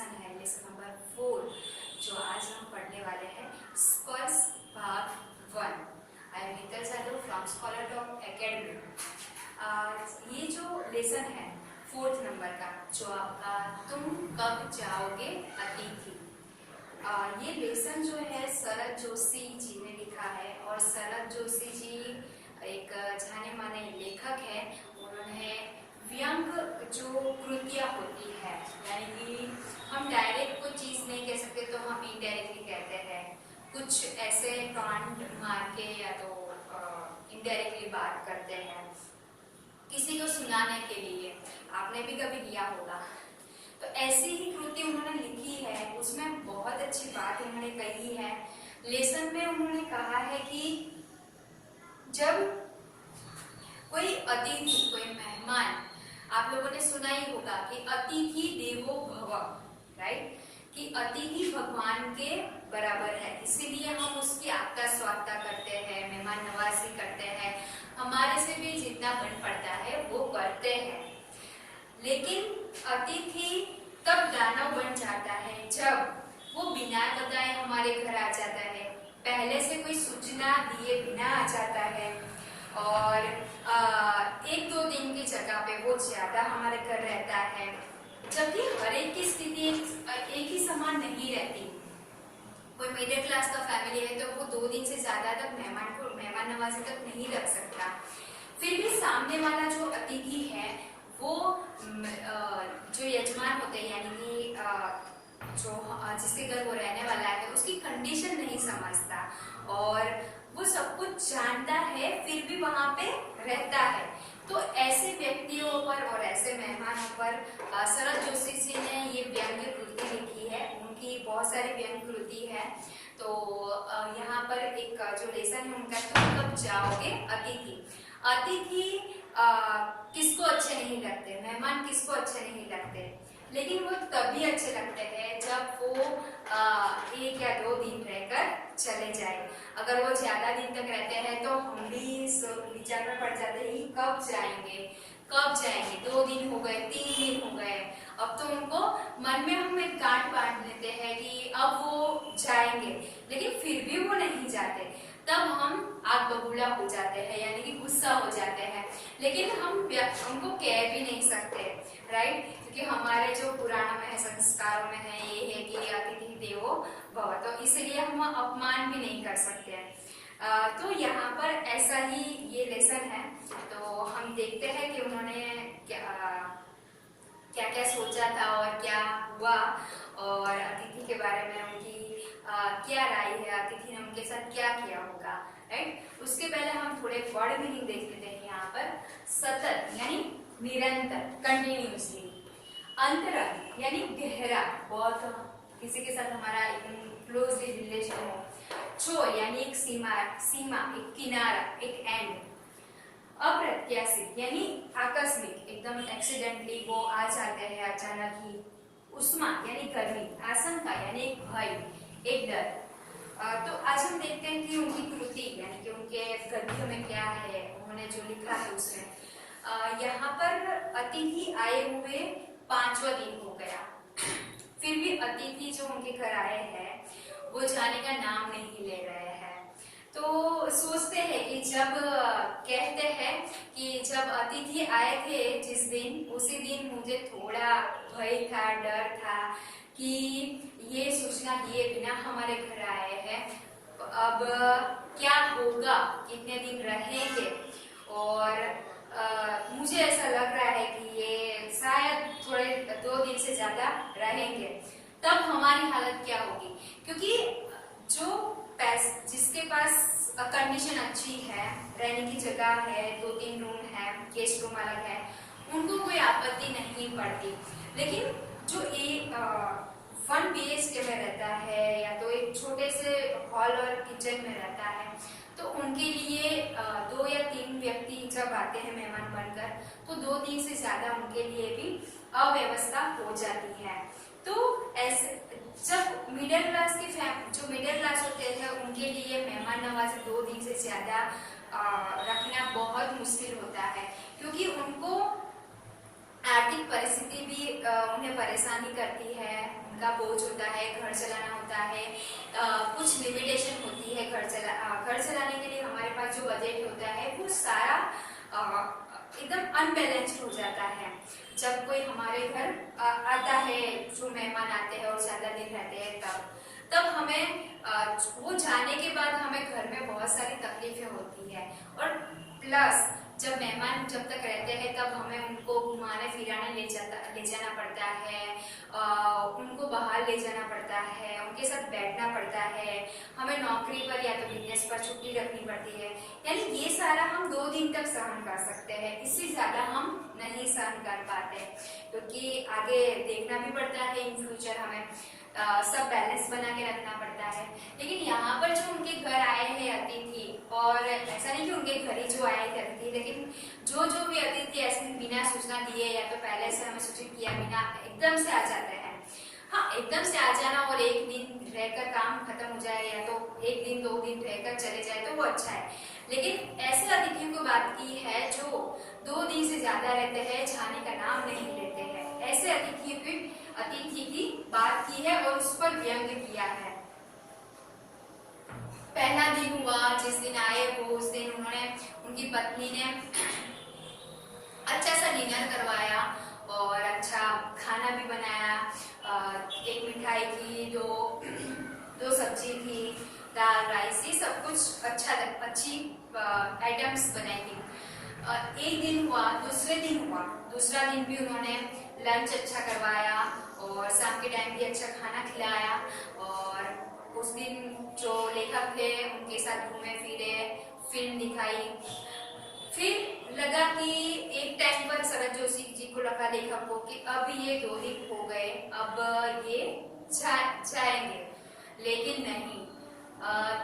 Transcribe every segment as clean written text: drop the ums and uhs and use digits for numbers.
Lesson है, lesson number 4, जो आज हम पढ़ने वाले हैं, स्पर्श भाग 1। I am Nital Jadav from Scholar Talk Academy. ये जो लेसन है 4th नंबर का, जो आपका तुम कब जाओगे अतिथि, ये लेसन जो है शरद जोशी जी ने लिखा है। और शरद जोशी जी एक जाने माने लेखक है। उन्होंने व्यंग जो कृतियाँ होती है, यानी कि हम डायरेक्ट कोई चीज़ नहीं कह सकते तो हम इनडायरेक्टली कहते हैं, कुछ ऐसे टॉन्ट मार के या तो इनडायरेक्टली बात करते हैं किसी को सुनाने के लिए। आपने भी कभी किया होगा। तो ऐसी ही कृति उन्होंने लिखी है, उसमें बहुत अच्छी बात उन्होंने कही है। लेसन में उन्होंने कहा है कि जब कोई अतिथि, कोई मेहमान, आप लोगों ने सुना ही होगा कि अतिथि देवो भव, राइट, कि अतिथि भगवान के बराबर है, इसीलिए हम उसकी आपदा स्वागता करते हैं, मेहमान नवाजी करते हैं, हमारे से भी जितना बन पड़ता है वो करते हैं। लेकिन अतिथि तब दानव बन जाता है जब वो बिना बताए हमारे घर आ जाता है, पहले से कोई सूचना दिए बिना आ जाता है, और 1-2 दिन की जगह पे वो ज्यादा हमारे घर रहता है। जबकि हर एक की स्थिति एक ही समान नहीं रहती। कोई मिडिल क्लास का फैमिली है तो वो 2 दिन से ज्यादा तक मेहमान नवाजी तक नहीं रख सकता। फिर भी सामने वाला जो अतिथि है वो जो यजमान होते हैं, यानी कि जो जिसके घर वो रहने वाला है, उसकी कंडीशन नहीं समझता और वो सब कुछ जानता है, फिर भी वहां पे रहता है। तो ऐसे व्यक्तियों पर और ऐसे मेहमानों पर शरद जोशी जी ने ये व्यंग्य कृति लिखी है। उनकी बहुत सारी व्यंग्य कृति है। तो यहाँ पर एक जो लेसन है उनका, तुम कब जाओगे अतिथि। अतिथि किसको अच्छे नहीं लगते, मेहमान किसको अच्छे नहीं लगते, लेकिन वो तभी अच्छे लगते हैं जब वो 1 या 2 दिन रहकर चले जाए। अगर वो ज्यादा दिन तक रहते हैं तो हम भी विचार में पड़ जाते हैं कब जाएंगे कब जाएंगे। 2 दिन हो गए, 3 दिन हो गए, अब तो उनको मन में हम एक गांठ बांध लेते हैं कि अब वो जाएंगे, लेकिन फिर भी वो नहीं जाते। तब हम आग बबूला हो जाते हैं, यानी कि गुस्सा हो जाते हैं, लेकिन हम उनको कह भी नहीं सकते, राइट, क्योंकि हमारे जो पुराणों में है, संस्कारों में है, ये है कि अतिथि देवो भव, तो इसलिए हम अपमान भी नहीं कर सकते हैं। तो यहाँ पर ऐसा ही ये लेसन है। तो हम देखते हैं कि उन्होंने क्या क्या सोचा था और क्या हुआ, और अतिथि के बारे में उनकी क्या राय है, अतिथि ने उनके साथ क्या किया होगा, राइट। उसके पहले हम थोड़े वर्ड मीनिंग देख लेते हैं। यहाँ पर सतत यानी निरंतर, कंटिन्यूसली। अंतरंग यानी गहरा, बहुत किसी के साथ हमारा क्लोजली रिलेशन हो। छो यानी एक सीमा, एक किनारा, एक एंड। अप्रत्याशित यानी आकस्मिक, एकदम एक्सीडेंटली वो आ जाते हैं अचानक ही। उष्मा यानी गर्मी। आशंका यानी एक भय, एक डर। तो आज हम देखते हैं कि उनकी कृति, यानी कि उनके गद्यों में क्या है, उन्होंने जो लिखा है उसमें। यहाँ पर अतिथि आए हुए 5वां दिन हो गया, फिर भी अतिथि जो उनके घर आए हैं वो जाने का नाम नहीं ले रहे हैं। तो सोचते हैं कि जब कहते हैं कि जब अतिथि आए थे जिस दिन, उसी दिन मुझे थोड़ा भय था, डर था कि ये सूचना दिए बिना हमारे घर आए हैं, अब क्या होगा, कितने दिन रहेंगे, और मुझे ऐसा लग रहा है कि ये शायद थोड़े 2 दिन से ज्यादा रहेंगे, तब हमारी हालत क्या होगी। क्योंकि जो जिसके पास कंडीशन अच्छी है, रहने की जगह है, 2-3 रूम है, गेस्ट रूम अलग है, उनको कोई आपत्ति नहीं पड़ती। लेकिन जो 1 BHK में रहता है या तो एक छोटे से हॉल और किचन में रहता है, तो उनके लिए 2 या 3 व्यक्ति जब आते हैं मेहमान बनकर, तो 2 दिन से ज्यादा उनके लिए भी अव्यवस्था हो जाती है। तो ऐसे जब मिडिल क्लास के जो मिडिल क्लास होते हैं उनके लिए मेहमान नवाजी 2 दिन से ज्यादा रखना बहुत मुश्किल होता है, क्योंकि उनको आर्थिक परिस्थिति भी उन्हें परेशानी करती है, का बोझ होता है, घर चलाना होता है, कुछ लिमिटेशन होती है घर चलाने के लिए हमारे पास जो बजट होता है वो सारा एकदम अनबैलेंस्ड हो जाता है। जब कोई हमारे घर आता है, जो मेहमान आते हैं और ज्यादा दिन रहते हैं, तब हमें वो जाने के बाद हमें घर में बहुत सारी तकलीफें होती है। और प्लस जब मेहमान जब तक रहते हैं तब हमें उनको घुमाने फिराने ले जाना पड़ता है, उनको बाहर ले जाना पड़ता है, उनके साथ बैठना पड़ता है, हमें नौकरी पर या तो बिजनेस पर छुट्टी रखनी पड़ती है। यानी ये सारा हम 2 दिन तक सहन कर सकते हैं, इससे ज्यादा हम नहीं सहन कर पाते, क्योंकि आगे देखना भी पड़ता है, इन फ्यूचर हमें सब बैलेंस बना के रखना पड़ता है। लेकिन यहाँ पर जो उनके घर आए हैं अतिथि, और ऐसा नहीं कि उनके घर ही जो आए थे अतिथि, लेकिन जो भी अतिथि ऐसे बिना सूचना दिए या तो पहले से हमें सूचित किया बिना एकदम से आ जाते हैं। हाँ, एकदम से आ जाना और एक दिन रहकर काम खत्म हो जाए या तो 1 दिन 2 दिन रहकर चले जाए तो वो अच्छा है। लेकिन ऐसे अतिथियों को बात की है जो 2 दिन से ज्यादा रहते हैं, जाने का नाम नहीं लेते हैं, ऐसे अतिथि की बात की है और उस पर व्यंग किया है। पहला दिन हुआ, जिस दिन आए वो उस दिन उनकी पत्नी ने अच्छा सा डिनर करवाया और अच्छा खाना भी बनाया। एक मिठाई थी, दो सब्जी थी, दाल राइस, ये सब कुछ अच्छी आइटम्स बनाई थी। एक दिन हुआ, दूसरा दिन भी उन्होंने लंच अच्छा करवाया और शाम के टाइम भी अच्छा खाना खिलाया। और उस दिन जो लेखक थे उनके साथ घूमे फिरे, फिल्म दिखाई। फिर लगा कि एक टाइम पर शरद जोशी जी को लगा, लेखक को, कि अब ये 2 दिन हो गए, अब ये जाएंगे, लेकिन नहीं।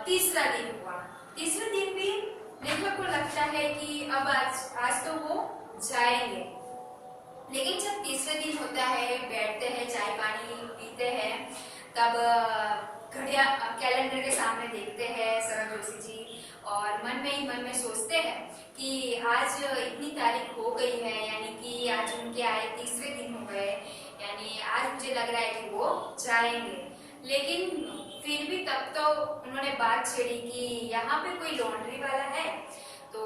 तीसरा दिन हुआ, तीसरे दिन भी लेखक को लगता है कि अब आज तो वो जाएंगे। लेकिन जब तीसरे दिन होता है, बैठते हैं, चाय पानी पीते हैं, तब घड़िया कैलेंडर के सामने देखते हैं शरद जोशी जी और मन में सोचते हैं कि आज इतनी तारीख हो गई है, यानी कि आज उनके आए तीसरे दिन हो गए, यानी आज मुझे लग रहा है कि वो जाएंगे। लेकिन फिर भी तब तो उन्होंने बात छेड़ी कि यहाँ पे कोई लॉन्ड्री वाला है तो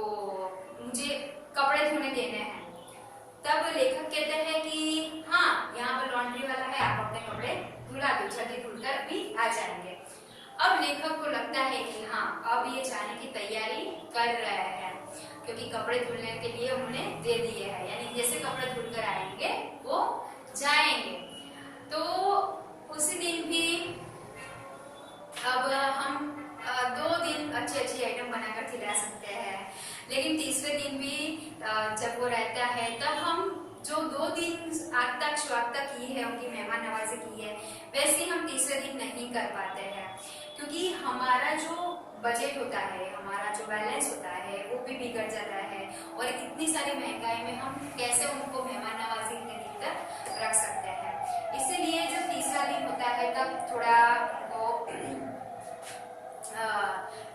मुझे कपड़े धोने देने हैं। तब लेखक कहते हैं कि हाँ, यहाँ पर लॉन्ड्री वाला है, आप अपने कपड़े धुला दो, जल्दी धुलकर भी आ जाएंगे। अब लेखक को लगता है कि हाँ, अब ये जाने की तैयारी कर रहे हैं, क्योंकि कपड़े धुलने के लिए उन्होंने दे दिए हैं, यानी जैसे कपड़े धुलकर आएंगे वो जाएंगे। तो उसी दिन भी अब हम 2 दिन अच्छी आइटम बनाकर खिला सकते हैं, लेकिन तीसरे दिन भी जब वो रहता है तब हम जो 2 दिन आज तक स्वागत की है, उनकी मेहमान नवाजी की है, वैसे हम तीसरे दिन नहीं कर पाते हैं, क्योंकि हमारा जो बजट होता है, हमारा जो बैलेंस होता है वो भी बिगड़ जाता है। और इतनी सारी महंगाई में हम कैसे उनको मेहमान नवाजी के दिन तक रख सकते हैं। इसीलिए जब तीसरा दिन होता है तब थोड़ा वो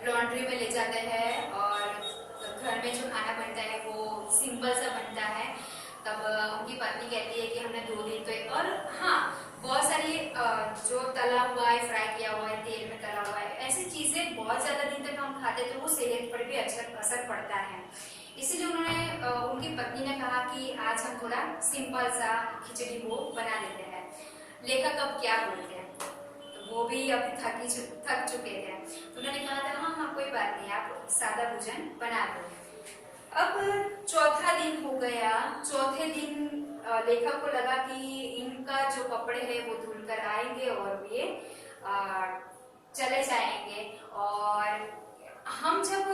लॉन्ड्री में ले जाते हैं और घर में जो खाना बनता है वो सिंपल सा बनता है। तब उनकी पत्नी कहती है कि हमने 2 दिन तो, और हाँ, बहुत सारी जो तला हुआ है, फ्राई किया हुआ है, तेल में तला हुआ है, ऐसी चीजें बहुत ज्यादा दिन तक हम खाते तो वो सेहत पर भी अच्छा असर पड़ता है। इसीलिए उनकी पत्नी ने कहा कि आज हम थोड़ा सिंपल सा खिचड़ी वो बना लेते हैं। लेखक अब क्या बोलते हैं, तो वो भी अब थक चुके थे, तो उन्होंने कहा था हाँ कोई बात नहीं, आप सादा भोजन बना दो। अब चौथा दिन हो गया, चौथे दिन लेखक को लगा कि इनका जो कपड़े हैं वो धुलकर आएंगे और ये चले जाएंगे। और हम जब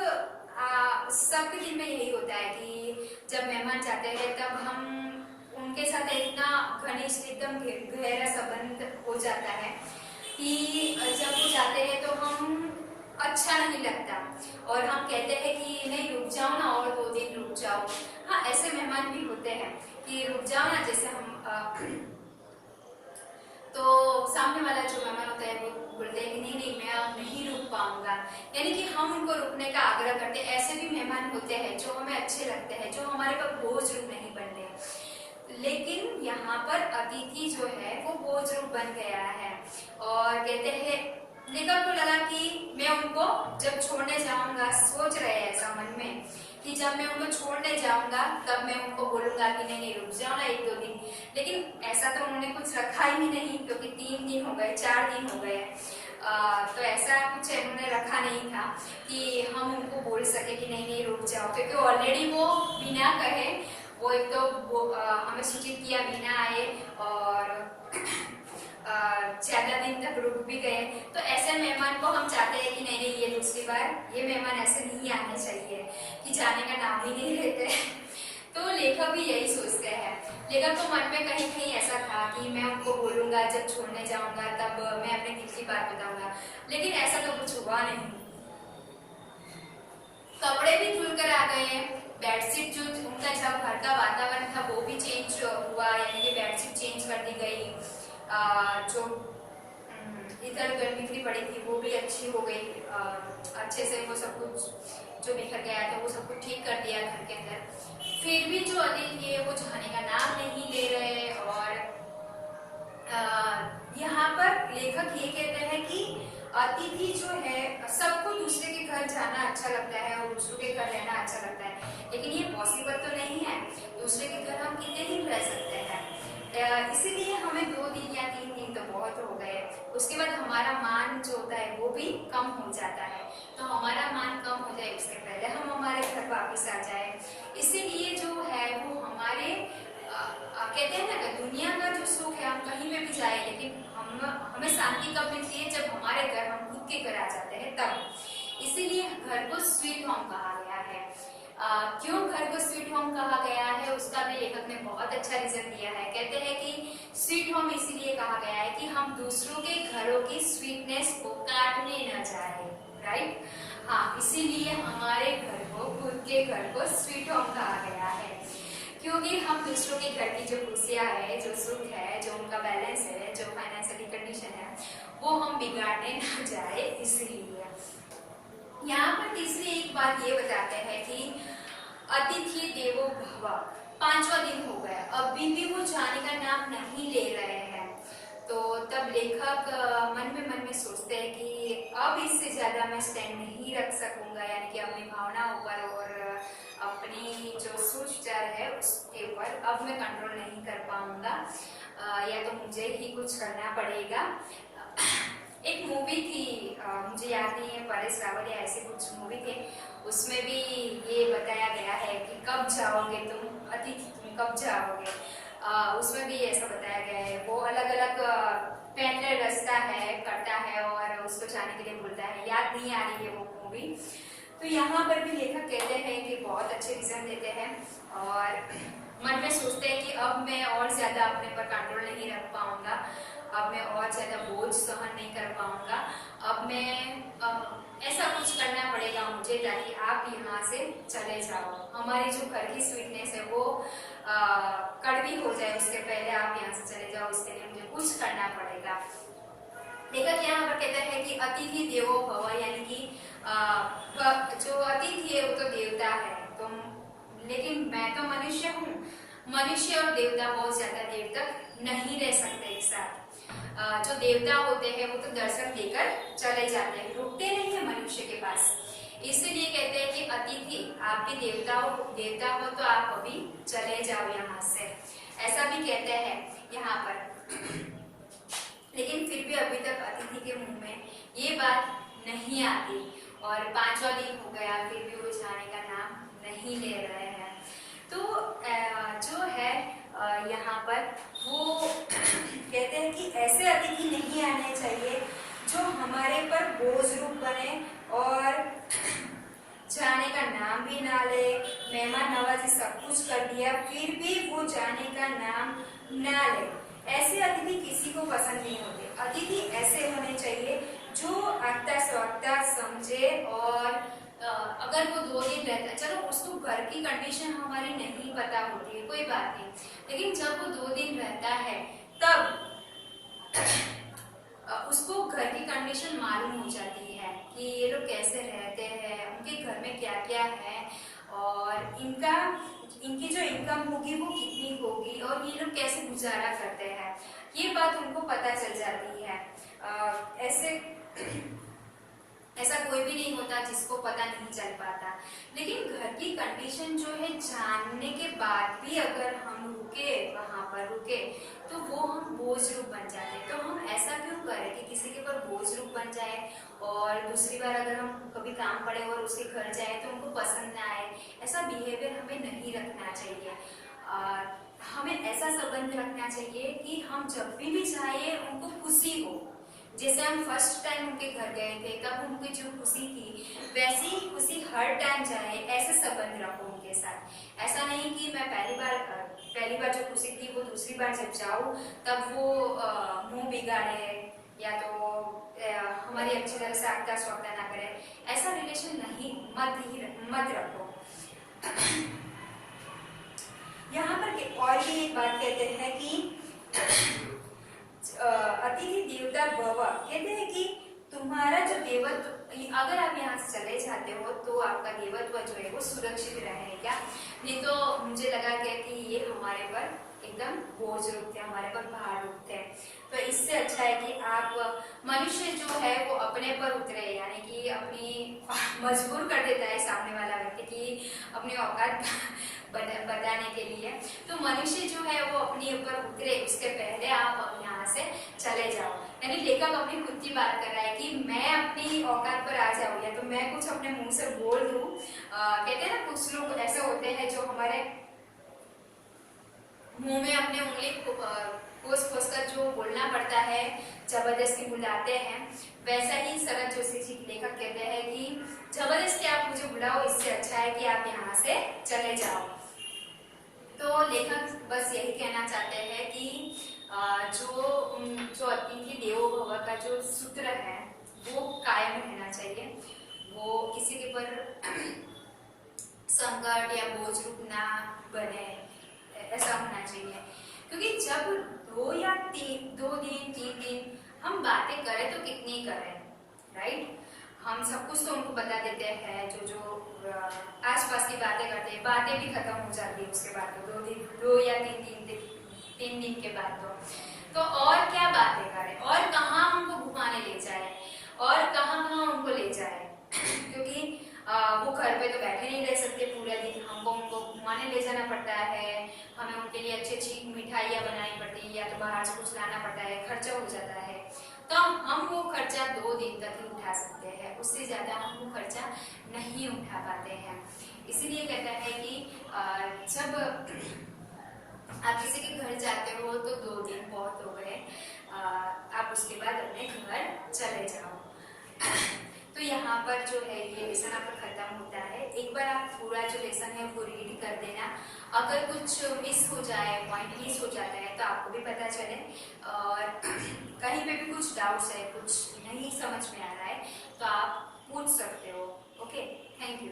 सबके दिन में यही होता है कि जब मेहमान जाते हैं तब हम उनके साथ इतना घनिष्ठ, एकदम गहरा संबंध हो जाता है कि जब वो जाते हैं तो हम अच्छा नहीं लगता और हम कहते हैं कि नहीं रुक जाओ ना, और 2 दिन रुक जाओ। हाँ, ऐसे मेहमान भी होते हैं कि रुक जाओ ना, जैसे हम तो सामने वाला जो मेहमान होता है वो बोलते हैं कि नहीं मैं अब नहीं रुक पाऊंगा, यानी कि हम उनको रुकने का आग्रह करते हैं। ऐसे भी मेहमान होते हैं जो हमें अच्छे लगते हैं, जो हमारे पर बोझ रूप नहीं बनते, लेकिन यहाँ पर अतिथि जो है वो बोझ रूप बन गया है। और कहते हैं लेखक को लगा कि मैं उनको जब छोड़ने जाऊंगा, सोच रहे हैं ऐसा मन में कि जब मैं उनको छोड़ने जाऊंगा तब मैं उनको बोलूंगा कि नहीं नहीं रुक जाओ ना 1-2 दिन, लेकिन ऐसा तो उन्होंने कुछ रखा ही नहीं क्योंकि 3 दिन हो गए, 4 दिन हो गए। तो ऐसा कुछ उन्होंने रखा नहीं था कि हम उनको बोल सके कि नहीं नहीं रुक जाओ, क्योंकि ऑलरेडी वो बिना कहे वो एक तो वो हमें सूचित किया बिना आए और ज्यादा दिन तक रुक भी गए। तो ऐसे मेहमान को हम चाहते हैं कि नहीं नहीं ये दूसरी बार ये मेहमान ऐसे नहीं आने चाहिए कि जाने का नाम ही नहीं लेते। तो लेखक भी यही सोचते हैं। लेखक को मन में कहीं कहीं ऐसा था कि मैं उनको बोलूंगा जब छोड़ने जाऊंगा तब मैं अपने दिल की बात बताऊंगा, लेकिन ऐसा तो कुछ हुआ नहीं। कपड़े भी धुल कर आ गए, बेडशीट जो उनका जब घर का वातावरण था वो भी चेंज हुआ, यानी कि बेडशीट चेंज कर दी गई। जो इधर उधर बिखरी पड़ी थी वो भी अच्छी हो गई, अच्छे से वो सब कुछ जो बिखर गया था वो सब कुछ ठीक कर दिया घर के अंदर। फिर भी जो अतिथि है वो जाने का नाम नहीं ले रहे। और यहाँ पर लेखक ये कहते हैं कि अतिथि जो है सबको दूसरे के घर जाना अच्छा लगता है और दूसरों के घर रहना अच्छा लगता है, लेकिन ये पॉसिबल तो नहीं है। दूसरे के घर हम कितने दिन रह सकते हैं, इसीलिए हमें 2 दिन या 3 दिन तो बहुत हो गए। उसके बाद हमारा मान जो होता है वो भी कम हो जाता है, तो हमारा मान कम हो जाए उससे पहले हम हमारे घर वापस आ जाए। इसीलिए जो है वो हमारे कहते हैं ना कि दुनिया का जो सुख है हम कहीं में भी जाए, लेकिन हमें शांति कब मिलती है जब हमारे घर हम खुद के घर आ जाते हैं तब। इसीलिए घर को स्वीट होम कहा गया है। क्यों घर को स्वीट होम कहा गया है उसका भी लेखक ने बहुत अच्छा रीजन दिया है। कहते हैं कि स्वीट होम इसीलिए कहा गया है कि हम दूसरों के घरों की स्वीटनेस को काटने न चाहे, राइट। हाँ, इसीलिए हमारे घर को, खुद के घर को स्वीट होम कहा गया है, क्योंकि हम दूसरों के घर की जो खुशियाँ है, जो सुख है, जो उनका बैलेंस है, जो फाइनेंशियली कंडीशन है वो हम बिगाड़ने ना जाए। इसलिए यहाँ पर तीसरी एक बात ये बताते हैं कि अतिथि देवो भव, 5वां दिन हो गया, अभी भी वो जाने का नाम नहीं ले रहे हैं। तो तब लेखक मन में सोचते हैं कि अब इससे ज्यादा मैं स्टैंड नहीं रख सकूंगा, यानी कि अपनी भावनाओं पर और अपनी जो सोच विचार है उसके ऊपर अब मैं कंट्रोल नहीं कर पाऊंगा, या तो मुझे ही कुछ करना पड़ेगा। एक मूवी थी, मुझे याद नहीं है, परेश रावल या ऐसे कुछ मूवी थे, उसमें भी ये बताया गया है कि कब जाओगे तुम अतिथि, तुम कब जाओगे। उसमें भी ऐसा बताया गया है। वो अलग अलग पैदल रास्ता है, करता है और उसको जाने के लिए बोलता है, याद नहीं आ रही है वो मूवी। तो यहाँ पर भी लेखक कहते हैं कि बहुत अच्छे रीजन देते हैं और मन में सोचते हैं कि अब मैं और ज्यादा अपने पर कंट्रोल नहीं रख पाऊंगा, अब मैं और ज्यादा बोझ सहन नहीं कर पाऊंगा, अब मैं ऐसा कुछ करना पड़ेगा मुझे ताकि आप यहाँ से चले जाओ। हमारी जो घर की स्वीटनेस है वो कड़वी हो जाए उसके पहले आप यहाँ से चले जाओ, इसके लिए मुझे कुछ करना पड़ेगा। लेखक यहाँ पर कहते हैं कि अतिथि देवो भव, यानी कि जो अतिथि है वो तो देवता है, तो लेकिन मैं तो मनुष्य हूँ। मनुष्य और देवता बहुत ज्यादा देर तक नहीं रह सकते एक साथ। जो देवता होते हैं वो तो दर्शन देकर चले जाते हैं, रुकते नहीं है मनुष्य के पास। इसलिए कहते हैं कि अतिथि, आप भी देवता हो तो आप अभी चले जाओ यहाँ से, ऐसा भी कहते हैं यहाँ पर। लेकिन फिर भी अभी तक अतिथि के मुंह में ये बात नहीं आती और 5वां दिन हो गया फिर भी वो जाने का नाम नहीं ले रहे हैं। तो जो है यहाँ पर वो कहते हैं कि ऐसे अतिथि नहीं आने चाहिए जो हमारे पर बोझ रूप बने और जाने का नाम भी ना ले। मेहमान नवाजी सब कुछ कर दिया फिर भी वो जाने का नाम ना ले, ऐसे अतिथि किसी को पसंद नहीं होते। अतिथि ऐसे होने चाहिए जो अगता स्वगता समझे और अगर वो 2 दिन रहता है, चलो उसको घर की कंडीशन हमारी नहीं पता होती है कोई बात नहीं, लेकिन जब वो 2 दिन रहता है तब उसको घर की कंडीशन मालूम हो जाती है कि ये लोग कैसे रहते हैं, उनके घर में क्या क्या है और इनकी जो इनकम होगी वो कितनी होगी और ये लोग कैसे गुजारा करते हैं, ये बात उनको पता चल जाती है। ऐसे ऐसा कोई भी नहीं होता जिसको पता नहीं चल पाता। लेकिन घर की कंडीशन जो है जानने के बाद भी अगर हम रुके, वहां पर रुके, तो वो हम बोझ रूप बन जाते हैं। तो हम ऐसा क्यों करें कि किसी के ऊपर बोझ रूप बन जाए और दूसरी बार अगर हम कभी काम पड़े और उसके घर जाए तो उनको पसंद ना आए। ऐसा बिहेवियर हमें नहीं रखना चाहिए। हमें ऐसा संबंध रखना चाहिए कि हम जब भी चाहे उनको खुशी हो। जैसे हम फर्स्ट टाइम उनके घर गए थे तब उनकी जो खुशी थी वैसी ही खुशी हर टाइम जाए, ऐसे संबंध रखो उनके साथ। ऐसा नहीं कि मैं पहली बार जो खुशी थी वो दूसरी बार जब जाऊँ तब वो मुंह बिगाड़े या तो हमारी अच्छी तरह से आपका स्वागत ना करे। ऐसा रिलेशन नहीं, मत रखो। यहाँ पर और भी एक बात कहते हैं कि अतिथि देवता भव, कहते हैं कि तुम्हारा जो देवत्व, अगर आप यहाँ से चले जाते हो तो आपका देवत्व जो है वो सुरक्षित रहेगा। नहीं तो मुझे लगा क्या कि ये हमारे पर एकदम बोझ रूप थे, हमारे पर भार रूप थे। तो इससे अच्छा है कि आप मनुष्य जो है वो अपने पर उतरे, यानी कि अपनी मजबूर कर देता है सामने वाला व्यक्ति की अपनी औकात बताने के लिए। तो मनुष्य जो है वो अपने ऊपर उतरे, उसके पहले आप यहाँ से चले जाओ। यानी लेखक अपनी खुद की बात कर रहा है कि मैं अपनी औकात पर आ जाऊँ या तो मैं कुछ अपने मुंह से बोल दूं। कहते हैं ना कुछ लोग ऐसे होते हैं जो हमारे मुंह में अपने उंगली खोस कर जो बोलना पड़ता है, जबरदस्ती बुलाते हैं। वैसा ही शरद जोशी जी लेखक कहते हैं कि जबरदस्ती आप मुझे बुलाओ, इससे अच्छा है कि आप यहाँ से चले जाओ। तो लेखक बस यही कहना चाहते हैं कि जो अतिथि देवो भव का जो सूत्र है वो कायम रहना चाहिए। वो किसी के पर संकट या बोझ रूप ना बने, ऐसा होना चाहिए। क्योंकि जब 2 दिन 3 दिन हम बातें करें तो कितनी करें, राइट? हम सब कुछ तो उनको बता देते हैं, जो आसपास की बातें करते हैं, बातें भी खत्म हो जाती है उसके बाद तो 2 या 3 दिन के बाद तो और क्या बातें करें और कहाँ उनको घुमाने ले जाए और कहाँ उनको ले जाए। क्योंकि वो घर पे तो बैठे नहीं रह सकते पूरा दिन, हमको उनको घुमाने ले जाना पड़ता है, हमें उनके लिए अच्छी अच्छी मिठाइयाँ बनानी पड़ती है या तो बाहर से कुछ लाना पड़ता है, खर्चा हो जाता है। तो हम वो खर्चा 2 दिन तक ही उठा सकते हैं, उससे ज्यादा हम वो खर्चा नहीं उठा पाते हैं। इसीलिए कहता है कि जब आप किसी के घर जाते हो तो 2 दिन बहुत हो गए, आप उसके बाद अपने घर चले जाओ। तो यहाँ पर जो है ये लेसन आपका खत्म होता है। एक बार आप पूरा जो लेसन है वो रीड कर देना। अगर कुछ मिस हो जाए, पॉइंट मिस हो जाता है तो आपको भी पता चले, और कहीं पे भी कुछ डाउट्स है, कुछ नहीं समझ में आ रहा है तो आप पूछ सकते हो। Okay, thank you.